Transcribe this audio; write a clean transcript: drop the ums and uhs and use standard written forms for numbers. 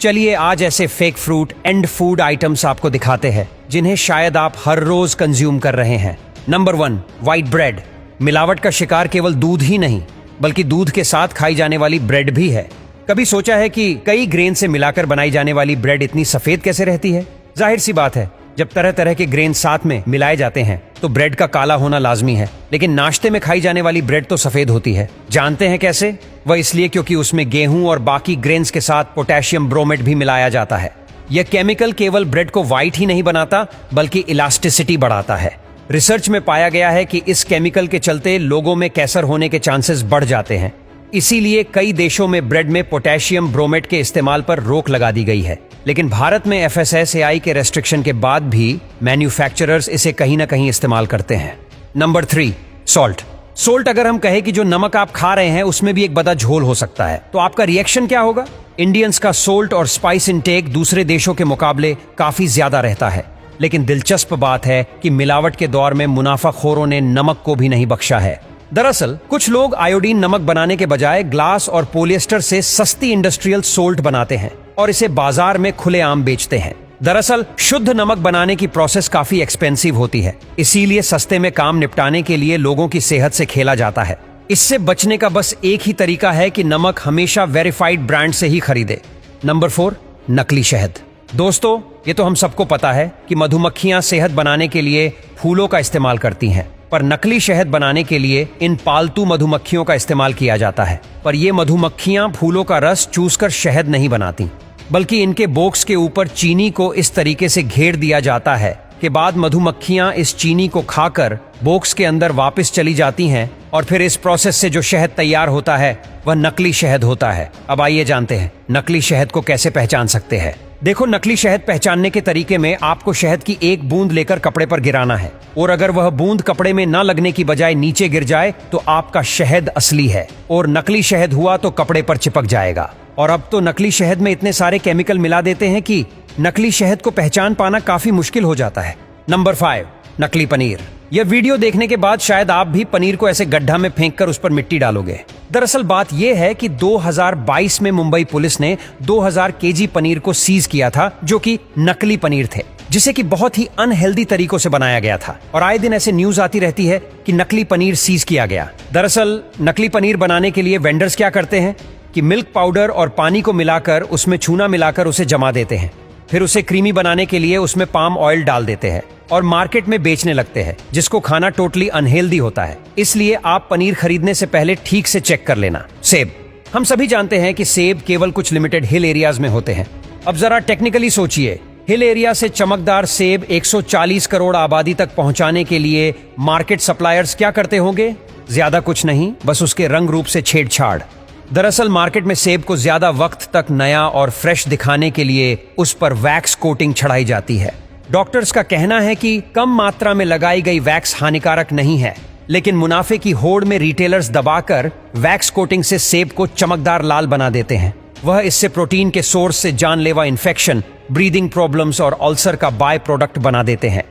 चलिए आज ऐसे fake fruit and food items आपको दिखाते हैं जिन्हें शायद आप हर रोज कंज्यूम कर रहे हैं। Number 1, white bread. मिलावट का शिकार केवल दूध ही नहीं बल्कि दूध के साथ खाई जाने वाली ब्रेड भी है। कभी सोचा है कि कई ग्रेन से मिलाकर बनाई जाने वाली ब्रेड इतनी सफेद कैसे रहती है? जाहिर सी बात है, जब तरह तरह के ग्रेन साथ में मिलाए जाते हैं तो ब्रेड का काला होना लाजमी है, लेकिन नाश्ते में खाई जाने वाली ब्रेड तो सफेद होती है। जानते हैं कैसे? वह इसलिए क्योंकि उसमें गेहूं और बाकी ग्रेन्स के साथ पोटेशियम ब्रोमेट भी मिलाया जाता है। यह केमिकल केवल ब्रेड को व्हाइट ही नहीं बनाता बल्कि इलास्टिसिटी बढ़ाता है। रिसर्च में पाया गया है कि इस केमिकल के चलते लोगों में कैंसर होने के चांसेस बढ़ जाते हैं। इसीलिए कई देशों में ब्रेड में पोटेशियम ब्रोमेट के इस्तेमाल पर रोक लगा दी गई है, लेकिन भारत में FSSAI के रेस्ट्रिक्शन के बाद भी मैन्युफैक्चरर्स इसे कहीं ना कहीं इस्तेमाल करते हैं। Number 3, salt. सोल्ट अगर हम कहें कि जो नमक आप खा रहे हैं उसमें भी एक बड़ा झोल हो सकता है, तो आपका रिएक्शन क्या होगा? इंडियंस का सोल्ट और स्पाइस इनटेक दूसरे देशों के मुकाबले काफी ज्यादा रहता है, लेकिन दिलचस्प बात है कि मिलावट के दौर में मुनाफाखोरों ने नमक को भी नहीं बख्शा है। दरअसल कुछ लोग आयोडीन नमक बनाने के बजाय ग्लास और पॉलिएस्टर से सस्ती इंडस्ट्रियल सोल्ट बनाते हैं और इसे बाजार में खुलेआम बेचते हैं। दरअसल शुद्ध नमक बनाने की प्रोसेस काफी एक्सपेंसिव होती है, इसीलिए सस्ते में काम निपटाने के लिए लोगों की सेहत से खेला जाता है। इससे बचने का बस एक ही तरीका है कि नमक हमेशा वेरीफाइड ब्रांड से ही खरीदे। नंबर 4, नकली शहद। दोस्तों, ये तो हम सबको पता है कि मधुमक्खियां सेहत बनाने के लिए फूलों का इस्तेमाल करती हैं, पर नकली शहद बनाने के लिए इन पालतू मधुमक्खियों का इस्तेमाल किया जाता है। पर ये मधुमक्खियां फूलों का रस चूसकर शहद नहीं बनाती, बल्कि इनके बॉक्स के ऊपर चीनी को इस तरीके से घेर दिया जाता है कि बाद मधुमक्खियां इस चीनी को खाकर बॉक्स के अंदर वापस चली जाती हैं और फिर इस प्रोसेस से जो शहद तैयार होता है वह नकली शहद होता है। अब आइए जानते हैं नकली शहद को कैसे पहचान सकते हैं। देखो, नकली शहद पहचानने के तरीके में आपको शहद की एक बूंद लेकर कपड़े पर गिराना है, और अगर वह बूंद कपड़े में न लगने की बजाय नीचे गिर जाए तो आपका शहद असली है, और नकली शहद हुआ तो कपड़े पर चिपक जाएगा। और अब तो नकली शहद में इतने सारे केमिकल मिला देते हैं कि नकली शहद को पहचान पाना काफी मुश्किल हो जाता है। नंबर 5, नकली पनीर। यह वीडियो देखने के बाद शायद आप भी पनीर को ऐसे गड्ढा में फेंककर उस पर मिट्टी डालोगे। दरअसल बात यह है कि 2022 में मुंबई पुलिस ने 2000 केजी पनीर को सीज किया था, जो कि नकली पनीर थे, जिसे कि बहुत ही अनहेल्दी तरीकों से बनाया गया था। और आए दिन ऐसे न्यूज आती रहती है कि नकली पनीर सीज किया गया। दरअसल नकली पनीर बनाने के लिए वेंडर्स क्या करते हैं कि मिल्क पाउडर और पानी को मिलाकर उसमें चूना मिलाकर उसे जमा देते हैं, फिर उसे क्रीमी बनाने के लिए उसमें पाम ऑयल डाल देते हैं और मार्केट में बेचने लगते हैं, जिसको खाना टोटली अनहेल्दी होता है। इसलिए आप पनीर खरीदने से पहले ठीक से चेक कर लेना। सेब। हम सभी जानते हैं कि सेब केवल कुछ लिमिटेड हिल एरियाज में होते हैं। अब जरा टेक्निकली सोचिए, हिल एरिया से चमकदार सेब 140 करोड़ आबादी तक पहुंचाने के लिए मार्केट सप्लायर्स क्या करते होंगे? ज्यादा कुछ नहीं, बस उसके रंग रूप से छेड़छाड़। दरअसल मार्केट में सेब को ज्यादा वक्त तक नया और फ्रेश दिखाने के लिए उस पर वैक्स कोटिंग चढ़ाई जाती है। डॉक्टर्स का कहना है कि कम मात्रा में लगाई गई वैक्स हानिकारक नहीं है, लेकिन मुनाफे की होड़ में रिटेलर्स दबाकर वैक्स कोटिंग से सेब को चमकदार लाल बना देते हैं। वह इससे प्रोटीन के सोर्स से जानलेवा इन्फेक्शन, ब्रीदिंग प्रॉब्लम्स और अल्सर का बाय प्रोडक्ट बना देते हैं।